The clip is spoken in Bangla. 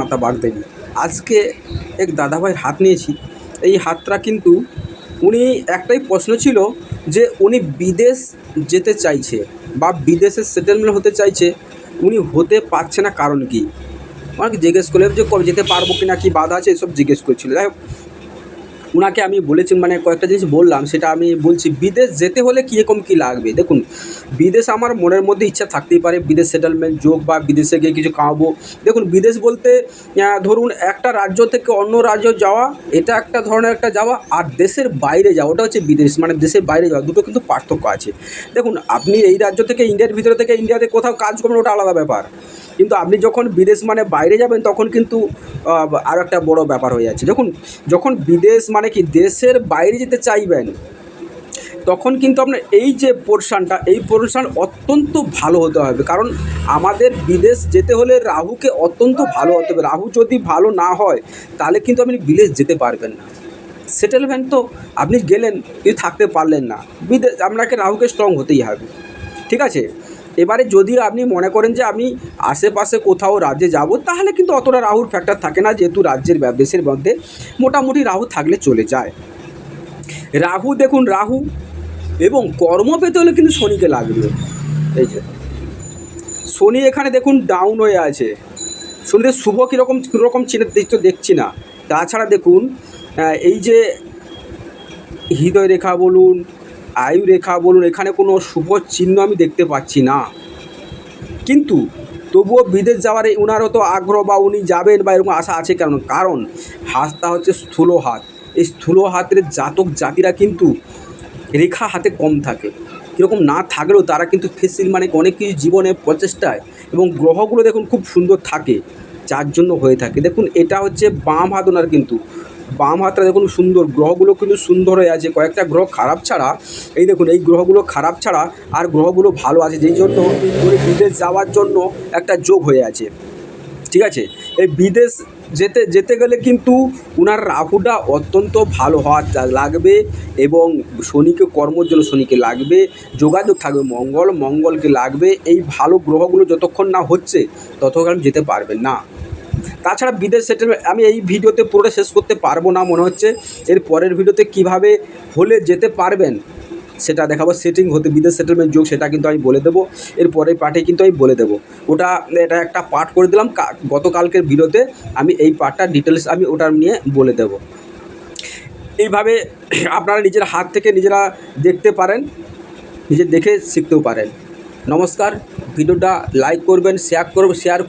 মাতা বাগদেবী। আজকে এক দাদাভাইয়ের হাত নিয়েছি। এই হাতটা কিন্তু উনি একটাই প্রশ্ন ছিল যে উনি বিদেশ যেতে চাইছে বা বিদেশে সেটেলমেন্ট হতে চাইছে, উনি হতে পারছে না, কারণ কি? আমাকে জিজ্ঞেস করলেন যে কবে যেতে পারবো কি না, কি বাধা আছে, এসব জিজ্ঞেস করছিল। যাই হোক, উনাকে আমি বলেছি, মানে কয়েকটা জিনিস বললাম, সেটা আমি বলছি। বিদেশ যেতে হলে কীরকম কী লাগবে দেখুন। বিদেশ আমার মনের মধ্যে ইচ্ছা থাকতেই পারে, বিদেশ সেটেলমেন্ট যোগ বা বিদেশে গিয়ে কিছু কামাবো। দেখুন, বিদেশ বলতে ধরুন একটা রাজ্য থেকে অন্য রাজ্য যাওয়া, এটা একটা ধরনের একটা যাওয়া, আর দেশের বাইরে যাওয়া ওটা হচ্ছে বিদেশ, মানে দেশের বাইরে যাওয়া। দুটো কিন্তু পার্থক্য আছে। দেখুন, আপনি এই রাজ্য থেকে ইন্ডিয়ার ভিতরে থেকে ইন্ডিয়াতে কোথাও কাজ করবেন, ওটা আলাদা ব্যাপার। কিন্তু আপনি যখন বিদেশ মানে বাইরে যাবেন, তখন কিন্তু আরও একটা বড় ব্যাপার হয়ে যাচ্ছে। যখন বিদেশ মানে কি দেশের বাইরে যেতে চাইবেন, তখন কিন্তু আপনার এই যে পোরশানটা, এই পোরশান অত্যন্ত ভালো হতে হবে। কারণ আমাদের বিদেশ যেতে হলে রাহুকে অত্যন্ত ভালো হতে হবে। রাহু যদি ভালো না হয়, তাহলে কিন্তু আপনি বিদেশ যেতে পারবেন না। সেটেলমেন্ট তো আপনি গেলেন কিন্তু থাকতে পারলেন না, বিদেশ আপনাকে রাহুকে স্ট্রং হতেই হবে। ঠিক আছে? এবারে যদি আপনি মনে করেন যে আমি আশেপাশে কোথাও রাজ্যে যাব, তাহলে কিন্তু অতটা রাহুর ফ্যাক্টর থাকে না, যেহেতু রাজ্যের দেশের মধ্যে মোটামুটি রাহু থাকলে চলে যায়। রাহু দেখুন, রাহু এবং কর্ম পেতে হলে কিন্তু শনিকে লাগবে। এই যে শনি এখানে দেখুন ডাউন হয়ে আছে। শনিদের শুভ কীরকম চিহ্ন দেখছি না। তাছাড়া দেখুন, এই যে হৃদয় রেখা বলুন, আয়ু রেখা বলুন, এখানে কোনো শুভ চিহ্ন আমি দেখতে পাচ্ছি না। কিন্তু তবুও বিদেশ যাওয়ার ওনারও তো আগ্রহ, বা উনি যাবেন বা এরকম আশা আছে। কারণ হাতটা হচ্ছে স্থূল হাত। এই স্থূল হাতের জাতক জাতিরা কিন্তু রেখা হাতে কম থাকে। কীরকম না থাকলেও তারা কিন্তু ফেসিল মানে অনেক কিছু জীবনের প্রচেষ্টায়, এবং গ্রহগুলো দেখুন খুব সুন্দর থাকে, যার জন্য হয়ে থাকে। দেখুন, এটা হচ্ছে বাম হাত ওনার, কিন্তু বাম হাতটা দেখুন সুন্দর, গ্রহগুলো কিন্তু সুন্দর হয়ে আছে। কয়েকটা গ্রহ খারাপ ছাড়া, এই দেখুন এই গ্রহগুলো খারাপ ছাড়া আর গ্রহগুলো ভালো আছে, যেই জন্য উনি বিদেশ যাওয়ার জন্য একটা যোগ হয়ে আছে। ঠিক আছে? এই বিদেশ যেতে গেলে কিন্তু উনার রাহুটা অত্যন্ত ভালো হওয়া লাগবে, এবং শনিকে কর্মর জন্য শনিকে লাগবে, যোগাযোগ থাকবে মঙ্গলকে লাগবে। এই ভালো গ্রহগুলো যতক্ষণ না হচ্ছে, ততক্ষণ যেতে পারবেন না। তাছাড়া বিদেশ সেটেলমেন্ট আমি এই ভিডিওতে পুরোটা শেষ করতে পারবো না মনে হচ্ছে। এর পরের ভিডিওতে কিভাবে হলে যেতে পারবেন সেটা দেখাবো। সেটিং হতে বিদেশ সেটেলমেন্ট যোগ, সেটা কিন্তু আমি বলে দেবো। এর পরের পার্টে কিন্তু আমি বলে দেবো। এটা একটা পার্ট করে দিলাম। গতকালকের ভিডিওতে আমি এই পার্টটা ডিটেলস আমি ওটা নিয়ে বলে দেবো। এইভাবে আপনারা নিজের হাত থেকে নিজেরা দেখতে পারেন, নিজে দেখে শিখতেও পারেন। নমস্কার। ভিডিওটা লাইক করবেন, শেয়ার